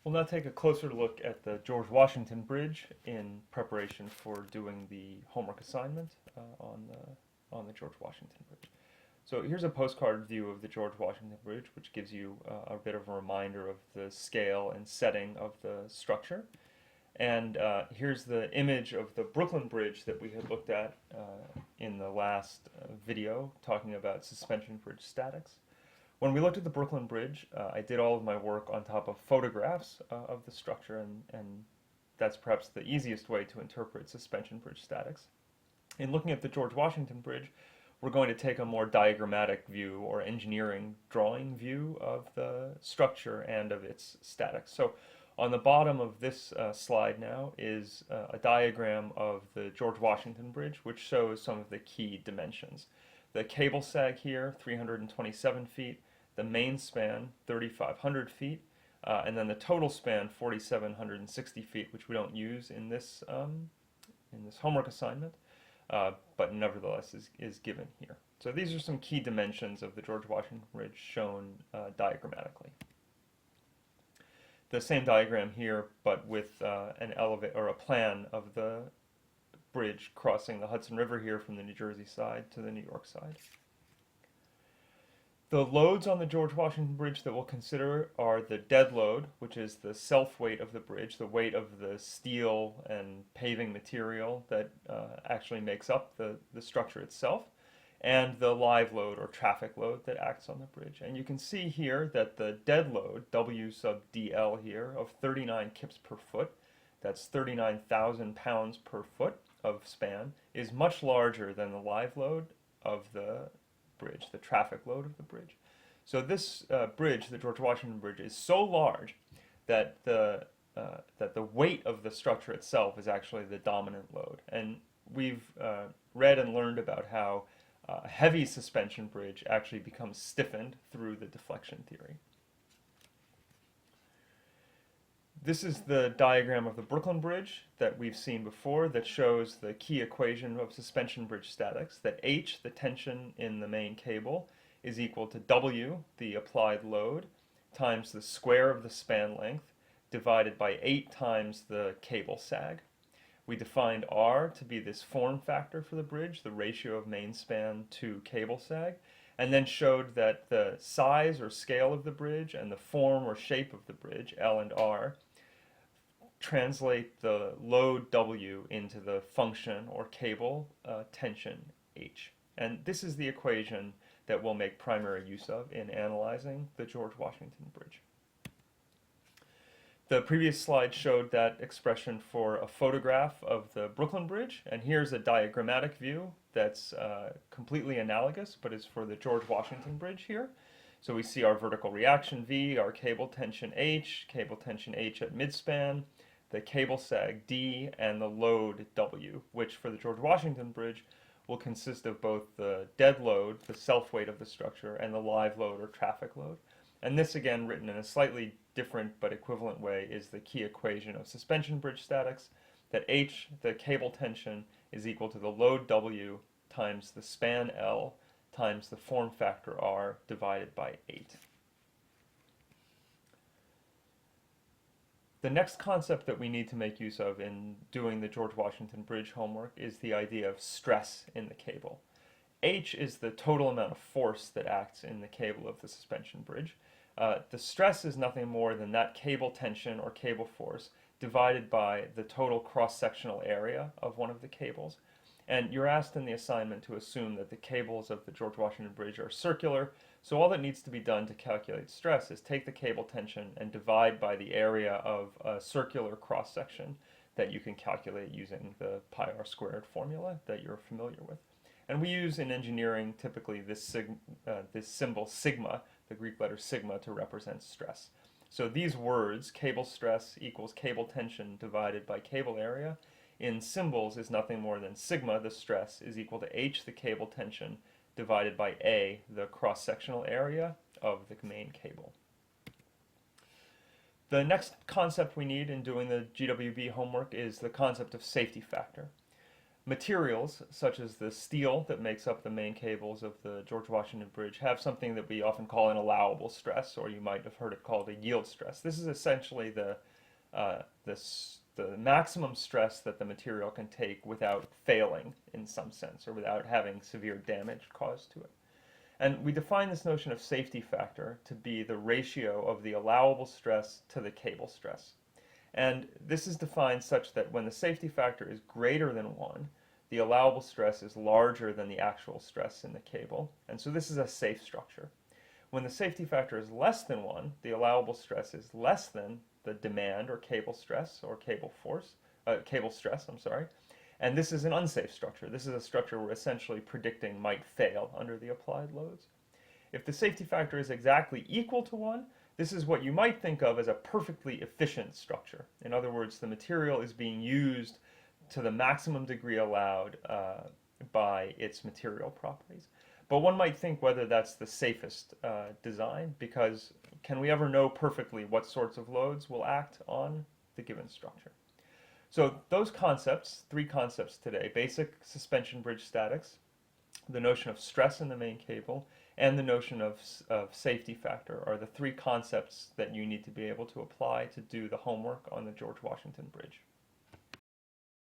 We'll now take a closer look at the George Washington Bridge in preparation for doing the homework assignment on the George Washington Bridge. So here's a postcard view of the George Washington Bridge, which gives you a bit of a reminder of the scale and setting of the structure. And here's the image of the Brooklyn Bridge that we had looked at in the last video talking about suspension bridge statics. When we looked at the Brooklyn Bridge, I did all of my work on top of photographs of the structure, and that's perhaps the easiest way to interpret suspension bridge statics. In looking at the George Washington Bridge, we're going to take a more diagrammatic view or engineering drawing view of the structure and of its statics. So on the bottom of this slide now is a diagram of the George Washington Bridge, which shows some of the key dimensions. The cable sag here, 327 feet, the main span, 3,500 feet, and then the total span, 4,760 feet, which we don't use in this homework assignment, but nevertheless is given here. So these are some key dimensions of the George Washington Bridge shown diagrammatically. The same diagram here, but with an elevate or a plan of the bridge crossing the Hudson River here from the New Jersey side to the New York side. The loads on the George Washington Bridge that we'll consider are the dead load, which is the self-weight of the bridge, the weight of the steel and paving material that actually makes up the structure itself, and the live load or traffic load that acts on the bridge. And you can see here that the dead load, W sub dl here, of 39 kips per foot, that's 39,000 pounds per foot of span, is much larger than the live load of the bridge, the traffic load of the bridge. So this bridge, the George Washington Bridge, is so large that the weight of the structure itself is actually the dominant load. And we've read and learned about how a heavy suspension bridge actually becomes stiffened through the deflection theory. This is the diagram of the Brooklyn Bridge that we've seen before that shows the key equation of suspension bridge statics, that H, the tension in the main cable, is equal to W, the applied load, times the square of the span length, divided by 8 times the cable sag. We defined R to be this form factor for the bridge, the ratio of main span to cable sag, and then showed that the size or scale of the bridge and the form or shape of the bridge, L and R, translate the load W into the function or cable tension H. And this is the equation that we'll make primary use of in analyzing the George Washington Bridge. The previous slide showed that expression for a photograph of the Brooklyn Bridge, and here's a diagrammatic view that's completely analogous, but is for the George Washington Bridge here. So we see our vertical reaction V, our cable tension H at midspan, the cable sag D, and the load W, which for the George Washington Bridge will consist of both the dead load, the self-weight of the structure, and the live load or traffic load. And this, again, written in a slightly different but equivalent way, is the key equation of suspension bridge statics, that H, the cable tension, is equal to the load W times the span L times the form factor R divided by 8. The next concept that we need to make use of in doing the George Washington Bridge homework is the idea of stress in the cable. H is the total amount of force that acts in the cable of the suspension bridge. The stress is nothing more than that cable tension or cable force divided by the total cross-sectional area of one of the cables. And you're asked in the assignment to assume that the cables of the George Washington Bridge are circular, so all that needs to be done to calculate stress is take the cable tension and divide by the area of a circular cross-section that you can calculate using the pi r squared formula that you're familiar with. And we use in engineering typically this symbol sigma, the Greek letter sigma, to represent stress. So these words, cable stress equals cable tension divided by cable area, in symbols is nothing more than sigma, the stress, is equal to H, the cable tension, divided by A, the cross-sectional area of the main cable. The next concept we need in doing the GWB homework is the concept of safety factor. Materials, such as the steel that makes up the main cables of the George Washington Bridge, have something that we often call an allowable stress, or you might have heard it called a yield stress. This is essentially the maximum stress that the material can take without failing in some sense, or without having severe damage caused to it. And we define this notion of safety factor to be the ratio of the allowable stress to the cable stress. And this is defined such that when the safety factor is greater than 1, the allowable stress is larger than the actual stress in the cable. And so this is a safe structure. When the safety factor is less than 1, the allowable stress is less than the demand or cable stress or cable stress, and this is an unsafe structure. This is a structure we're essentially predicting might fail under the applied loads. If the safety factor is exactly equal to 1, this is what you might think of as a perfectly efficient structure. In other words, the material is being used to the maximum degree allowed by its material properties. But one might think whether that's the safest design, because can we ever know perfectly what sorts of loads will act on the given structure? So those concepts, 3 concepts today: basic suspension bridge statics, the notion of stress in the main cable, and the notion of safety factor, are the 3 concepts that you need to be able to apply to do the homework on the George Washington Bridge.